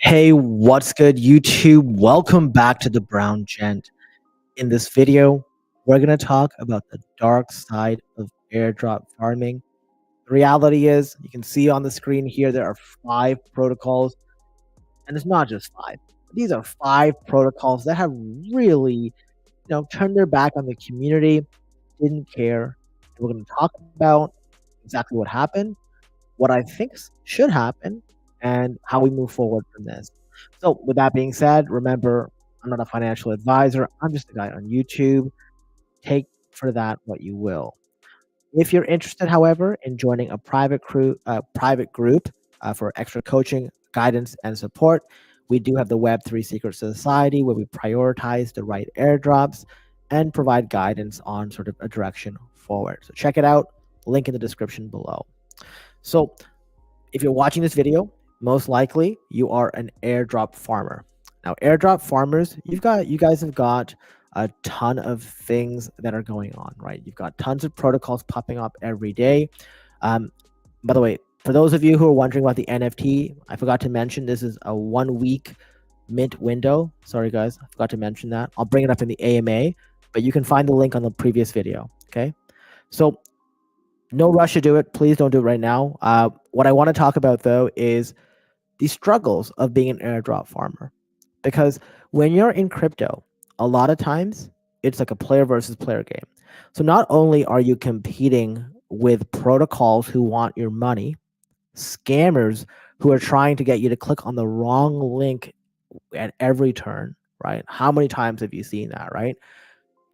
Hey, what's good, YouTube? Welcome back to the Brown Gent. In this video, we're going to talk about the dark side of airdrop farming. The reality is, you can see on the screen here, there are 5 protocols, and it's not just 5. These are 5 protocols that have really, turned their back on the community, didn't care. And we're going to talk about exactly what happened, what I think should happen, and how we move forward from this. So, with that being said, remember, I'm not a financial advisor. I'm just a guy on YouTube. Take for that what you will. If you're interested, however, in joining a private group for extra coaching, guidance, and support, we do have the Web3 Secret Society where we prioritize the right airdrops and provide guidance on sort of a direction forward. So check it out. Link in the description below. So if you're watching this video, most likely you are an airdrop farmer. Now, airdrop farmers, you guys have got a ton of things that are going on, right? You've got tons of protocols popping up every day. By the way, for those of you who are wondering about the NFT, I forgot to mention this is a 1-week mint window. Sorry, guys, I forgot to mention that. I'll bring it up in the AMA, but you can find the link on the previous video, okay? So no rush to do it. Please don't do it right now. What I want to talk about, though, is the struggles of being an airdrop farmer. Because when you're in crypto, a lot of times it's like a player versus player game. So not only are you competing with protocols who want your money, scammers who are trying to get you to click on the wrong link at every turn, right? How many times have you seen that, right?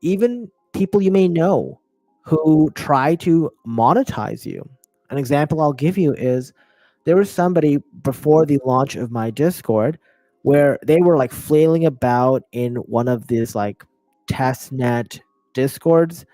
Even people you may know who try to monetize you. An example I'll give you is there was somebody before the launch of my Discord where they were like flailing about in one of these like testnet Discords.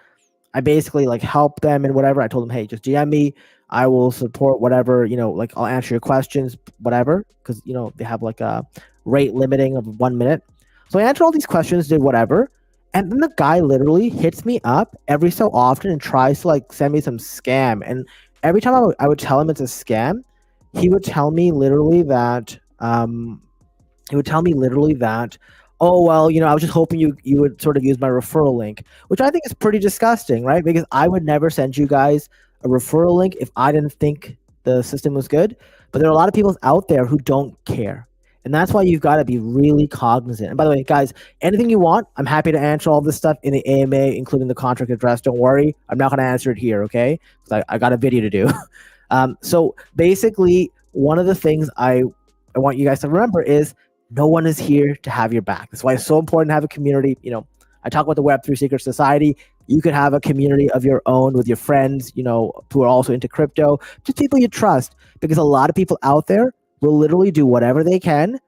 I basically like helped them and whatever. I told them, hey, just DM me. I will support whatever, like I'll answer your questions, whatever, because, they have like a rate limiting of 1 minute. So I answered all these questions, did whatever. And then the guy literally hits me up every so often and tries to like send me some scam. And every time I would tell him it's a scam, he would tell me literally that, oh, well, I was just hoping you would sort of use my referral link, which I think is pretty disgusting, right? Because I would never send you guys a referral link if I didn't think the system was good. But there are a lot of people out there who don't care. And that's why you've got to be really cognizant. And by the way, guys, anything you want, I'm happy to answer all this stuff in the AMA, including the contract address. Don't worry. I'm not going to answer it here, okay? Because I got a video to do. So basically, one of the things I want you guys to remember is no one is here to have your back. That's why it's so important to have a community. I talk about the Web3 Secret Society. You could have a community of your own with your friends, who are also into crypto, just people you trust, because a lot of people out there will literally do whatever they can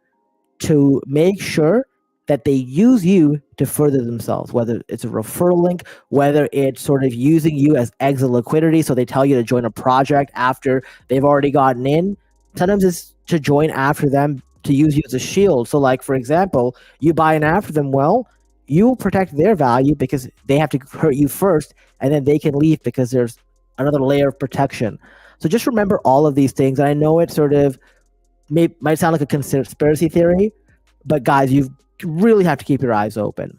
to make sure that they use you to further themselves, whether it's a referral link, whether it's sort of using you as exit liquidity. So they tell you to join a project after they've already gotten in. Sometimes it's to join after them to use you as a shield. So like, for example, you buy in after them, well, you will protect their value because they have to hurt you first, and then they can leave because there's another layer of protection. So just remember all of these things. And I know it sort of might sound like a conspiracy theory, but guys, you really have to keep your eyes open.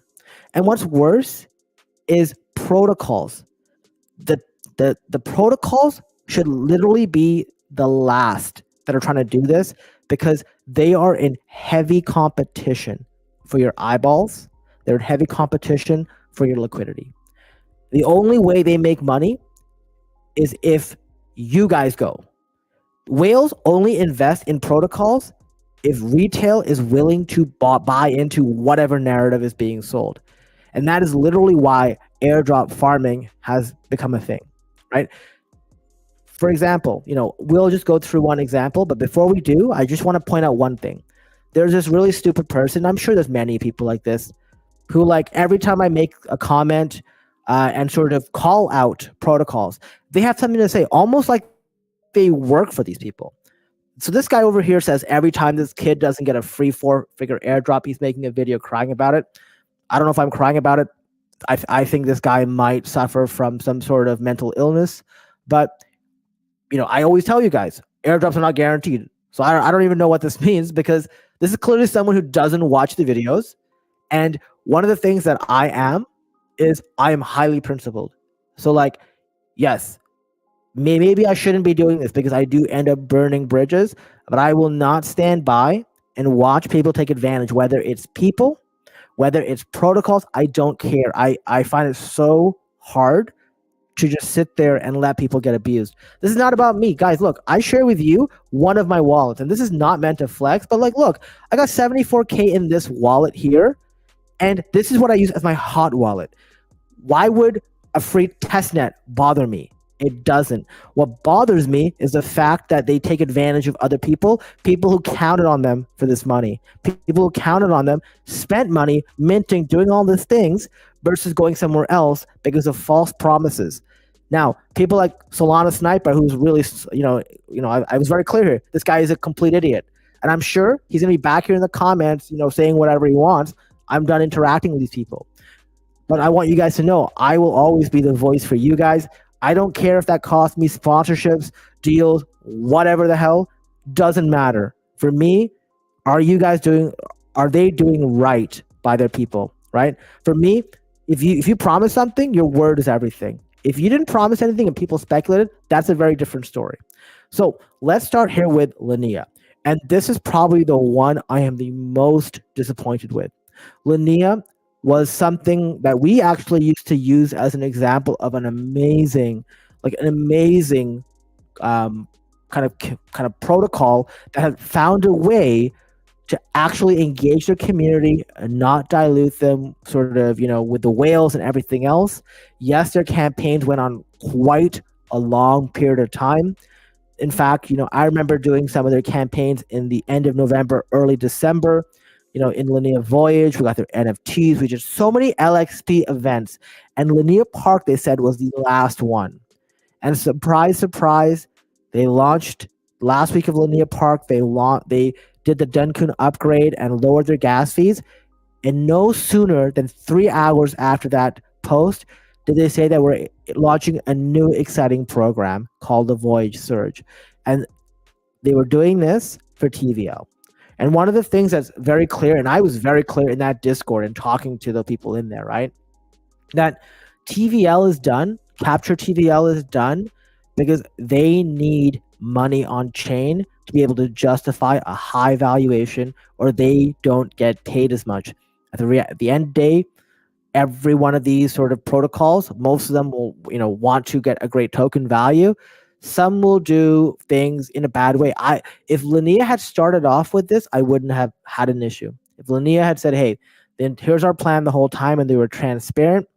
And what's worse is protocols. The protocols should literally be the last that are trying to do this, because they are in heavy competition for your eyeballs. They're in heavy competition for your liquidity. The only way they make money is if you guys go. Whales only invest in protocols if retail is willing to buy into whatever narrative is being sold. And that is literally why airdrop farming has become a thing, right? For example, we'll just go through one example, but before we do, I just want to point out one thing. There's this really stupid person, I'm sure there's many people like this, who like every time I make a comment and sort of call out protocols, they have something to say, almost like they work for these people. So this guy over here says every time this kid doesn't get a free 4-figure airdrop, he's making a video crying about it. I don't know if I'm crying about it. I think this guy might suffer from some sort of mental illness, but I always tell you guys, airdrops are not guaranteed. So I don't even know what this means, because This is clearly someone who doesn't watch the videos. And one of the things that I am is I am highly principled. So like, yes, maybe I shouldn't be doing this because I do end up burning bridges, but I will not stand by and watch people take advantage, whether it's people, whether it's protocols. I don't care. I find it so hard to just sit there and let people get abused. This is not about me. Guys, look, I share with you one of my wallets, and this is not meant to flex, but like, look, I got 74K in this wallet here, and this is what I use as my hot wallet. Why would a free testnet bother me? It doesn't. What bothers me is the fact that they take advantage of other people who counted on them for this money, people who counted on them, spent money, minting, doing all these things versus going somewhere else because of false promises. Now, people like Solana Sniper, who's really, I was very clear here. This guy is a complete idiot. And I'm sure he's going to be back here in the comments, saying whatever he wants. I'm done interacting with these people. But I want you guys to know, I will always be the voice for you guys. I don't care if that costs me sponsorships, deals, whatever the hell, doesn't matter. For me, are they doing right by their people, right? For me, if you promise something, your word is everything. If you didn't promise anything and people speculated, that's a very different story. So let's start here with LINEA. And this is probably the one I am the most disappointed with. LINEA was something that we actually used to use as an example of an amazing kind of protocol that had found a way to actually engage their community and not dilute them sort of, with the whales and everything else. Yes, their campaigns went on quite a long period of time. In fact, I remember doing some of their campaigns in the end of November, early December. In LINEA Voyage, we got their NFTs. We did so many LXP events. And LINEA Park, they said, was the last one. And surprise, surprise, they launched last week of LINEA Park. They did the Dunkun upgrade and lowered their gas fees. And no sooner than 3 hours after that post did they say that we're launching a new exciting program called the Voyage Surge. And they were doing this for TVL. And one of the things that's very clear, and I was very clear in that Discord and talking to the people in there, right? That TVL is done, Capture TVL is done because they need money on chain to be able to justify a high valuation, or they don't get paid as much. At the end of the day, every one of these sort of protocols, most of them will, want to get a great token value. Some will do things in a bad way. If LINEA had started off with this, I wouldn't have had an issue. If LINEA had said, hey, then here's our plan the whole time, and they were transparent,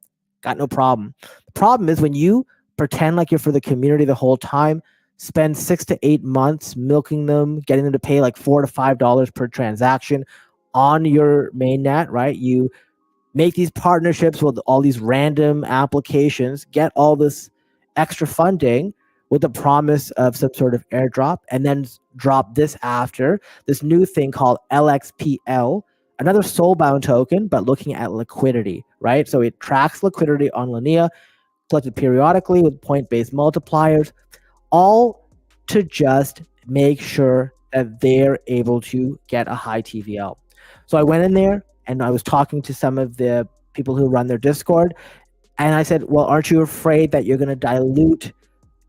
got no problem. The problem is when you pretend like you're for the community the whole time, spend 6 to 8 months milking them, getting them to pay like $4 to $5 per transaction on your mainnet, right? You make these partnerships with all these random applications, get all this extra funding with the promise of some sort of airdrop, and then drop this after this new thing called LXPL, another soulbound token, but looking at liquidity, right? So it tracks liquidity on LINEA, collected periodically with point-based multipliers, all to just make sure that they're able to get a high TVL. So I went in there and I was talking to some of the people who run their Discord, and I said, well, aren't you afraid that you're going to dilute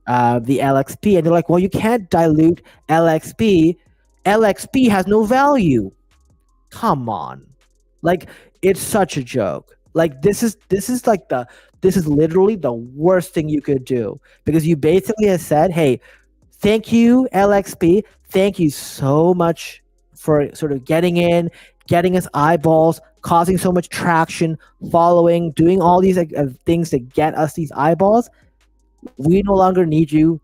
the LXP? And they're like, well, you can't dilute LXP. LXP has no value. Come on. Like, it's such a joke. Like, this is literally the worst thing you could do, because you basically have said, hey, thank you, LXP. Thank you so much for sort of getting in, getting us eyeballs, causing so much traction, following, doing all these things to get us these eyeballs. We no longer need you.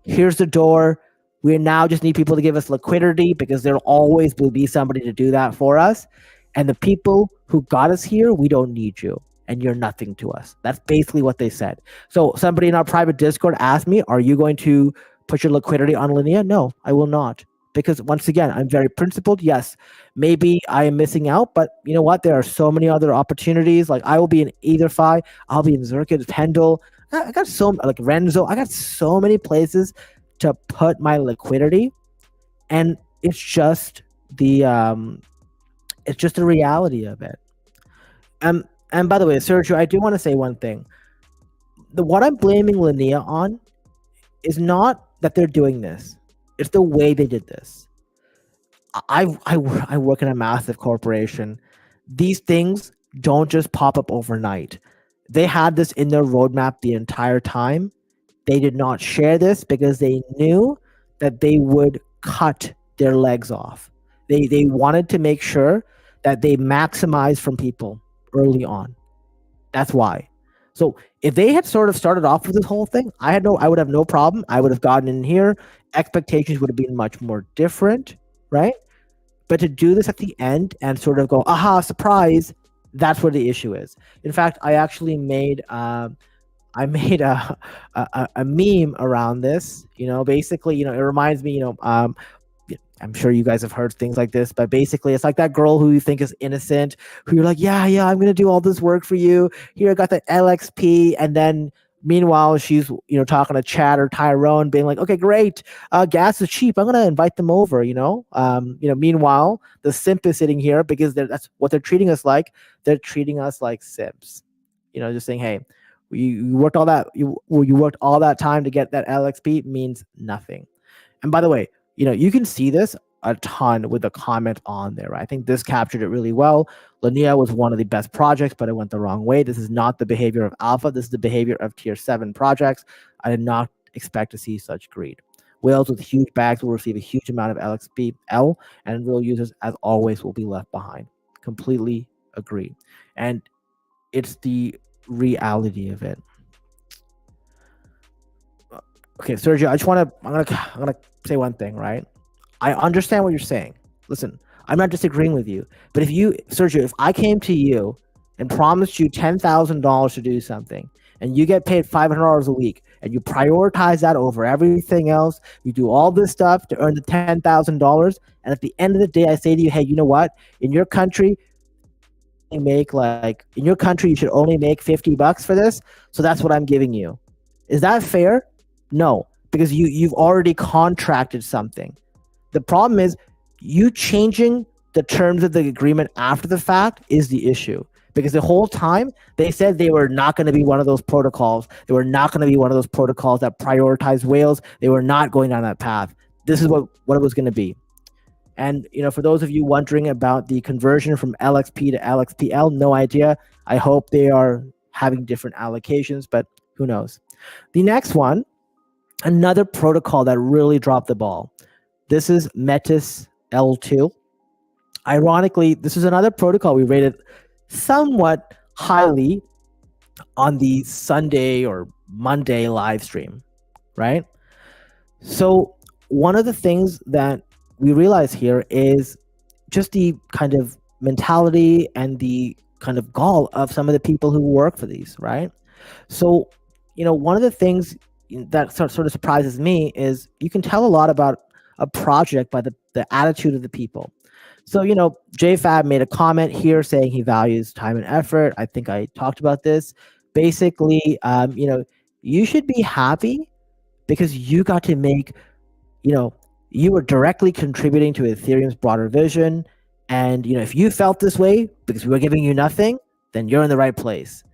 Here's the door. We now just need people to give us liquidity, because there always will be somebody to do that for us. And the people who got us here, we don't need you, and you're nothing to us. That's basically what they said. So somebody in our private Discord asked me, are you going to put your liquidity on LINEA? No, I will not. Because once again, I'm very principled. Yes, maybe I am missing out, but you know what? There are so many other opportunities. Like, I will be in EtherFi, I'll be in Zirkit, Pendle. I got like Renzo. I got so many places to put my liquidity, and it's just the it's just the reality of it. And by the way, Sergio, I do want to say one thing. What I'm blaming LINEA on is not that they're doing this. It's the way they did this. I work in a massive corporation. These things don't just pop up overnight. They had this in their roadmap the entire time. They did not share this because they knew that they would cut their legs off. They wanted to make sure that they maximize from people early on. That's why. So if they had sort of started off with this whole thing, I would have no problem. I would have gotten in here. Expectations would have been much more different, right? But to do this at the end and sort of go, aha, surprise, that's where the issue is. In fact, I actually made a meme around this. Basically, it reminds me, I'm sure you guys have heard things like this, but basically it's like that girl who you think is innocent, who you're like, yeah, I'm going to do all this work for you. Here, I got the LXP. And then meanwhile, she's, talking to Chad or Tyrone being like, okay, great. Gas is cheap. I'm going to invite them over, meanwhile, the simp is sitting here because that's what they're treating us like. They're treating us like simps, just saying, hey, you worked all that, you worked all that time to get that LXP means nothing. And by the way, you can see this a ton with the comment on there. Right? I think this captured it really well. LINEA was one of the best projects, but it went the wrong way. This is not the behavior of alpha. This is the behavior of tier 7 projects. I did not expect to see such greed. Whales with huge bags will receive a huge amount of LXPL, and real users, as always, will be left behind. Completely agree. And it's the reality of it. Okay, Sergio, I'm gonna say one thing, right? I understand what you're saying. Listen, I'm not disagreeing with you, but Sergio, if I came to you and promised you $10,000 to do something, and you get paid $500 a week, and you prioritize that over everything else, you do all this stuff to earn the $10,000, and at the end of the day, I say to you, hey, you know what? In your country, you should only make $50 for this, so that's what I'm giving you. Is that fair? No, because you've already contracted something. The problem is you changing the terms of the agreement after the fact is the issue. Because the whole time they said they were not going to be one of those protocols. They were not going to be one of those protocols that prioritize whales. They were not going down that path. This is what it was going to be. And for those of you wondering about the conversion from LXP to LXPL, no idea. I hope they are having different allocations, but who knows. The next one, another protocol that really dropped the ball. This is METIS L2. Ironically, this is another protocol we rated somewhat highly on the Sunday or Monday live stream, right? So one of the things that we realize here is just the kind of mentality and the kind of gall of some of the people who work for these, right? So, one of the things that sort of surprises me is you can tell a lot about a project by the attitude of the people. So, JFab made a comment here saying he values time and effort. I think I talked about this. Basically, you should be happy because you got to make, you were directly contributing to Ethereum's broader vision. And, if you felt this way because we were giving you nothing, then you're in the right place.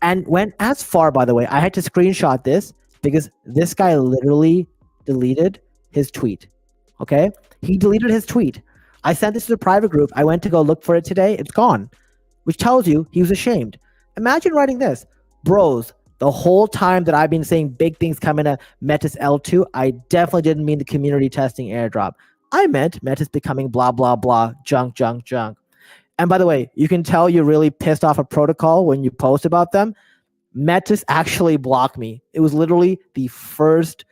And went as far, by the way, I had to screenshot this because this guy literally deleted his tweet. Okay? He deleted his tweet. I sent this to the private group. I went to go look for it today. It's gone, which tells you he was ashamed. Imagine writing this. Bros, the whole time that I've been saying big things coming to METIS L2, I definitely didn't mean the community testing airdrop. I meant METIS becoming blah, blah, blah, junk, junk, junk. And by the way, you can tell you're really pissed off a protocol when you post about them. METIS actually blocked me. It was literally the first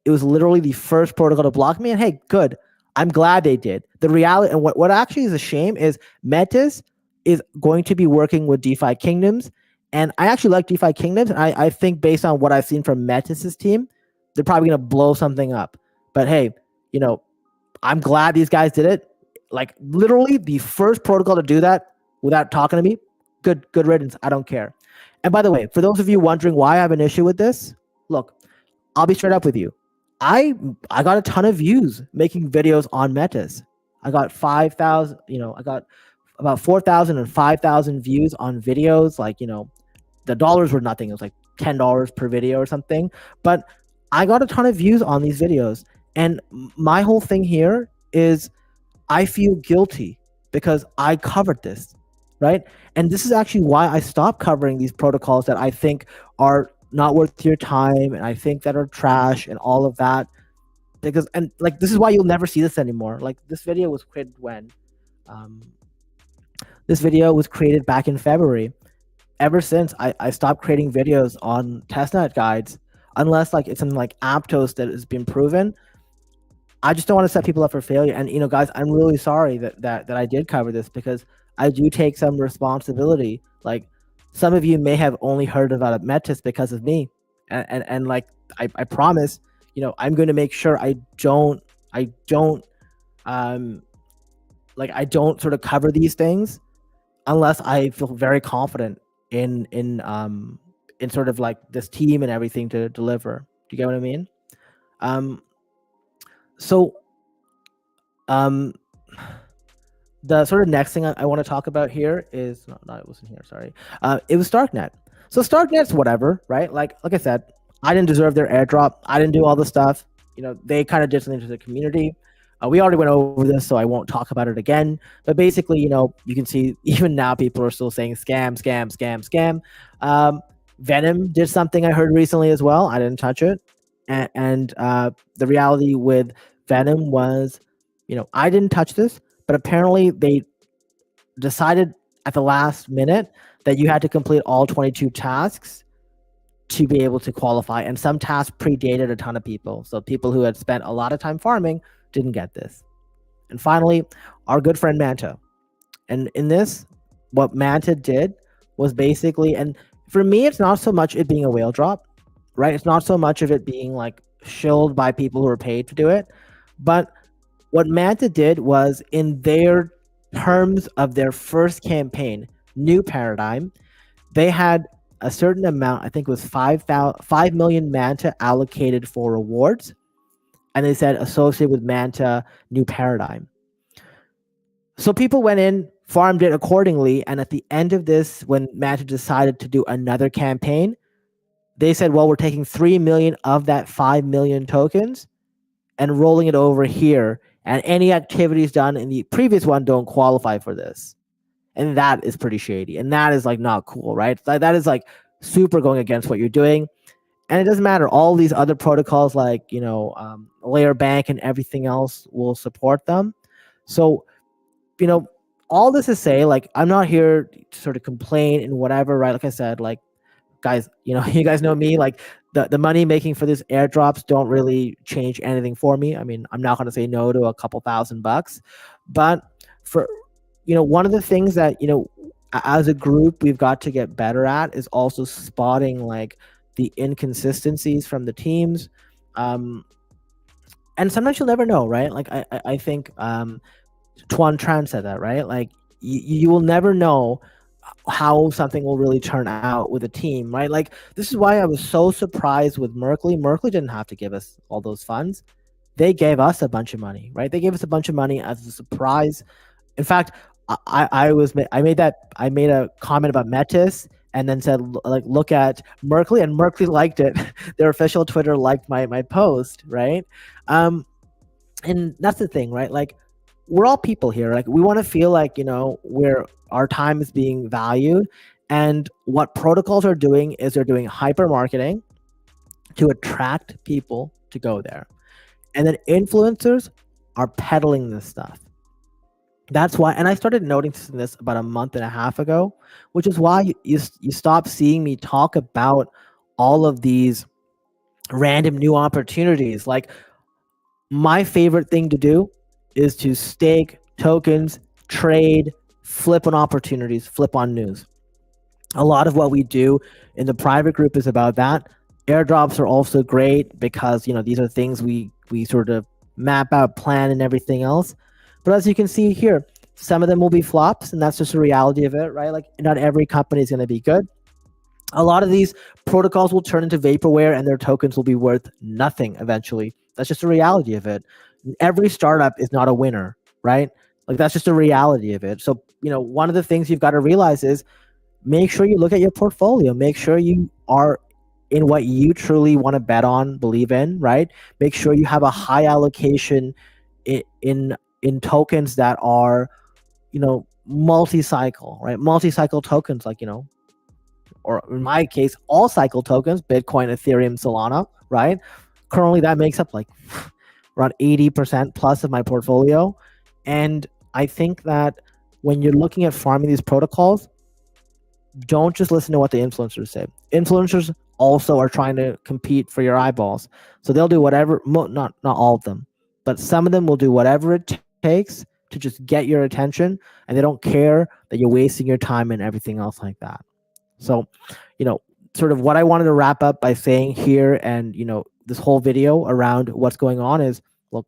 protocol to block me. And hey, good. I'm glad they did. The reality, and what actually is a shame is METIS is going to be working with DeFi Kingdoms. And I actually like DeFi Kingdoms. And I think based on what I've seen from METIS's team, they're probably going to blow something up. But hey, I'm glad these guys did it. Like literally the first protocol to do that without talking to me, good riddance. I don't care. And by the way, for those of you wondering why I have an issue with this, look, I'll be straight up with you. I got a ton of views making videos on METIS. I got 5,000, I got about 4,000 and 5,000 views on videos. Like, the dollars were nothing. It was like $10 per video or something. But I got a ton of views on these videos. And my whole thing here is I feel guilty because I covered this, right? And this is actually why I stopped covering these protocols that I think are not worth your time and I think that are trash and all of that. Because, and like, this is why you'll never see this anymore. Like, this video was created when? This video was created back in February. Ever since, I stopped creating videos on testnet guides, unless like it's something like Aptos that has been proven. I just don't want to set people up for failure. And guys, I'm really sorry that I did cover this, because I do take some responsibility. Like, some of you may have only heard about METIS because of me, and like I promise, I'm going to make sure I don't sort of cover these things unless I feel very confident in sort of like this team and everything to deliver. Do you get what I mean? So the sort of next thing I want to talk about here is no, it wasn't here. Sorry, it was STRKnet. So STRKnet's whatever, right? Like I said, I didn't deserve their airdrop. I didn't do all the stuff. They kind of did something to the community. We already went over this, so I won't talk about it again. But basically, you can see even now people are still saying scam, scam, scam, scam. VENOM did something I heard recently as well. I didn't touch it. And the reality with VENOM was, I didn't touch this, but apparently they decided at the last minute that you had to complete all 22 tasks to be able to qualify. And some tasks predated a ton of people. So people who had spent a lot of time farming didn't get this. And finally, our good friend MANTA. And in this, what MANTA did was basically, and for me, it's not so much it being a whale drop, right? It's not so much of it being like shilled by people who are paid to do it. But what MANTA did was, in their terms of their first campaign, New Paradigm, they had a certain amount, I think it was 5 million MANTA allocated for rewards. And they said associated with MANTA New Paradigm. So people went in, farmed it accordingly. And at the end of this, when MANTA decided to do another campaign, they said, well, we're taking 3 million of that 5 million tokens and rolling it over here. And any activities done in the previous one don't qualify for this. And that is pretty shady. And that is like not cool, right? That is like super going against what you're doing. And it doesn't matter. All these other protocols like, Layer Bank and everything else will support them. So, all this to say, like, I'm not here to sort of complain and whatever, right? Like I said, like, guys, you guys know me, like the money making for this airdrops don't really change anything for me. I mean, I'm not going to say no to a couple $1,000, but for, one of the things that, as a group, we've got to get better at is also spotting like the inconsistencies from the teams. And sometimes you'll never know, right? Like I think Tuan Tran said that, right? Like you will never know how something will really turn out with a team, right? Like, this is why I was so surprised with Merkley. Merkley didn't have to give us all those funds. They gave us a bunch of money, right? They gave us a bunch of money as a surprise. In fact, I made a comment about METIS and then said, like, look at Merkley, and Merkley liked it. Their official Twitter liked my post, right? And that's the thing, right? Like, we're all people here. Like, we want to feel like, our time is being valued. And what protocols are doing is they're doing hyper marketing to attract people to go there. And then influencers are peddling this stuff. That's why, and I started noticing this about a month and a half ago, which is why you stop seeing me talk about all of these random new opportunities. Like, my favorite thing to do is to stake tokens, trade, flip on opportunities, flip on news. A lot of what we do in the private group is about that. Airdrops are also great because, these are things we sort of map out, plan, and everything else. But as you can see here, some of them will be flops, and that's just the reality of it, right? Like, not every company is going to be good. A lot of these protocols will turn into vaporware and their tokens will be worth nothing eventually. That's just the reality of it. Every startup is not a winner. right? Like that's just a reality of it. So, one of the things you've got to realize is make sure you look at your portfolio. Make sure you are in what you truly want to bet on, believe in, right? Make sure you have a high allocation in tokens that are, multi-cycle, right? Multi-cycle tokens, like, or in my case, all cycle tokens, Bitcoin, Ethereum, Solana, right? Currently, that makes up like around 80% plus of my portfolio. And I think that when you're looking at farming these protocols, don't just listen to what the influencers say. Influencers also are trying to compete for your eyeballs. So they'll do whatever, not all of them, but some of them will do whatever it takes to just get your attention, and they don't care that you're wasting your time and everything else like that. So, sort of what I wanted to wrap up by saying here, and this whole video around what's going on is, look,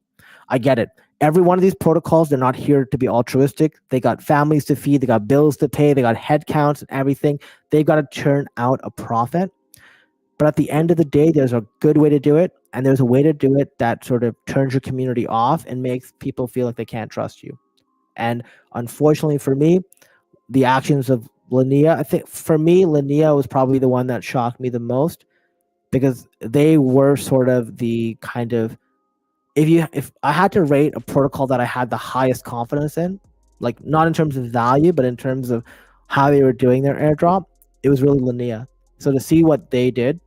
I get it. Every one of these protocols, they're not here to be altruistic. They got families to feed, they got bills to pay, they got head counts and everything. They've got to turn out a profit. But at the end of the day, there's a good way to do it, and there's a way to do it that sort of turns your community off and makes people feel like they can't trust you. And unfortunately for me, the actions of LINEA, I think for me, LINEA was probably the one that shocked me the most, because they were sort of the kind of, if I had to rate a protocol that I had the highest confidence in, like not in terms of value, but in terms of how they were doing their airdrop, it was really LINEA. So to see what they did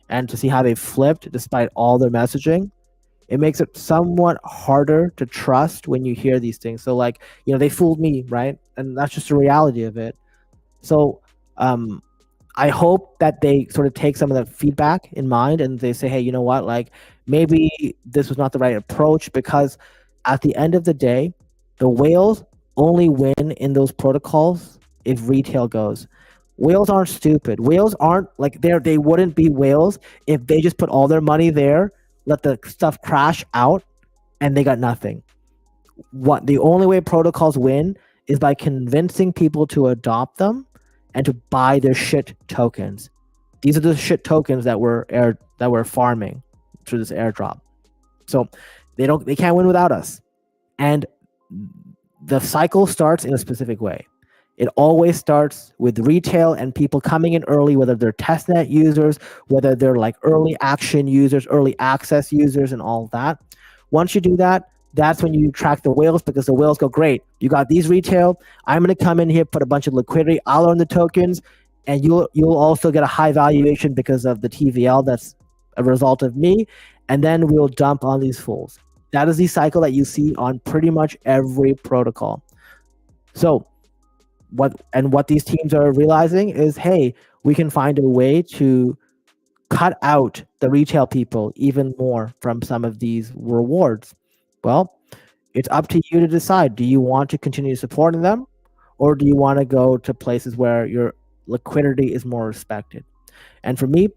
and to see how they flipped despite all their messaging, it makes it somewhat harder to trust when you hear these things. So like, they fooled me, right? And that's just the reality of it. So I hope that they sort of take some of the feedback in mind and they say, hey, you know what, like maybe this was not the right approach, because at the end of the day, the whales only win in those protocols if retail goes. Whales aren't stupid. Whales aren't like they wouldn't be whales if they just put all their money there, let the stuff crash out, and they got nothing. What the only way protocols win is by convincing people to adopt them and to buy their shit tokens. These are the shit tokens that we're farming through this airdrop. So they can't win without us. And the cycle starts in a specific way. It always starts with retail and people coming in early, whether they're testnet users, whether they're like early action users, early access users, and all that. Once you do that, that's when you track the whales, because the whales go, great, you got these retail, I'm going to come in here, put a bunch of liquidity, I'll earn the tokens, and you'll also get a high valuation because of the TVL that's a result of me, and then we'll dump on these fools. That is the cycle that you see on pretty much every protocol. So what these teams are realizing is, hey, we can find a way to cut out the retail people even more from some of these rewards. Well, it's up to you to decide. Do you want to continue supporting them, or do you want to go to places where your liquidity is more respected? And for me,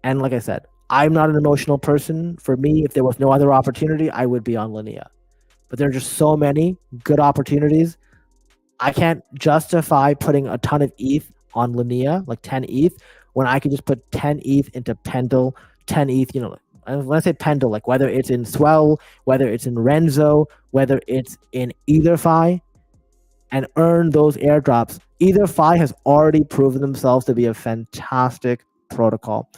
and like I said, I'm not an emotional person. For me, if there was no other opportunity, I would be on LINEA. But there are just so many good opportunities. I can't justify putting a ton of ETH on LINEA, like 10 ETH, when I could just put 10 ETH into Pendle, 10 ETH, when I say Pendle, like whether it's in Swell, whether it's in Renzo, whether it's in EtherFi, and earn those airdrops. EtherFi has already proven themselves to be a fantastic protocol.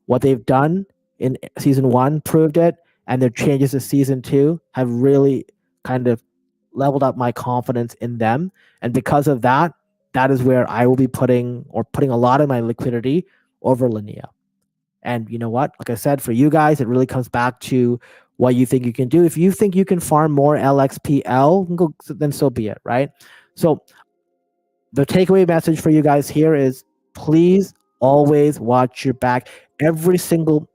What they've done in season 1 proved it, and their changes to season 2 have really kind of leveled up my confidence in them. And because of that, that is where I will be putting a lot of my liquidity over LINEA. And you know what? Like I said, for you guys, it really comes back to what you think you can do. If you think you can farm more LXPL, then so be it, right? So the takeaway message for you guys here is, please always watch your back. Not every single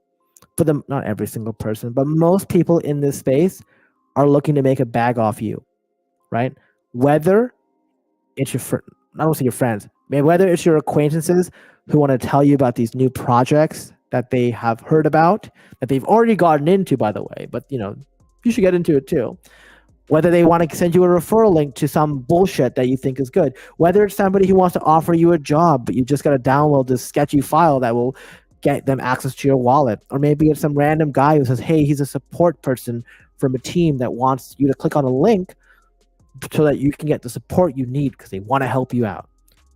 person, but most people in this space are looking to make a bag off you, right? Whether it's I don't say your friends, whether it's your acquaintances who want to tell you about these new projects that they have heard about, that they've already gotten into, by the way, but you should get into it too. Whether they want to send you a referral link to some bullshit that you think is good, whether it's somebody who wants to offer you a job, but you just got to download this sketchy file that will get them access to your wallet, or maybe it's some random guy who says, hey, he's a support person from a team that wants you to click on a link so that you can get the support you need because they want to help you out.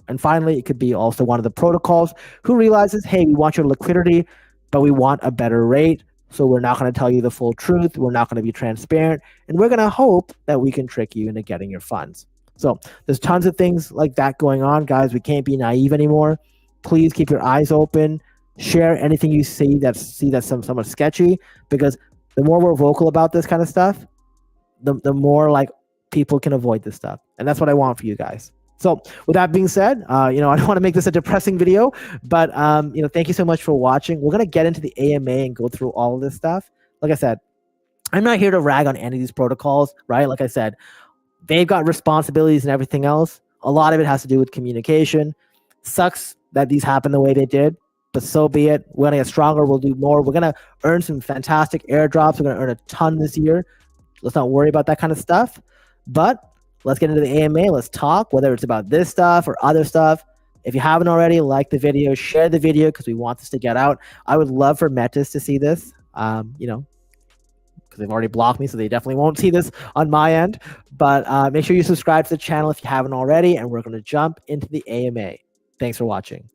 And finally, it could be also one of the protocols who realizes, hey, we want your liquidity, but we want a better rate. So we're not going to tell you the full truth. We're not going to be transparent. And we're going to hope that we can trick you into getting your funds. So there's tons of things like that going on, guys. We can't be naive anymore. Please keep your eyes open. Share anything you see that's somewhat sketchy, because the more we're vocal about this kind of stuff, the more like people can avoid this stuff. And that's what I want for you guys. So with that being said, I don't want to make this a depressing video, but thank you so much for watching. We're going to get into the AMA and go through all of this stuff. Like I said, I'm not here to rag on any of these protocols, right? Like I said, they've got responsibilities and everything else. A lot of it has to do with communication. Sucks that these happen the way they did, but so be it. We're going to get stronger. We'll do more. We're going to earn some fantastic airdrops. We're going to earn a ton this year. Let's not worry about that kind of stuff. But let's get into the AMA. Let's talk, whether it's about this stuff or other stuff. If you haven't already, like the video, share the video, because we want this to get out. I would love for METIS to see this, because they've already blocked me, so they definitely won't see this on my end. But make sure you subscribe to the channel if you haven't already, and we're going to jump into the AMA. Thanks for watching.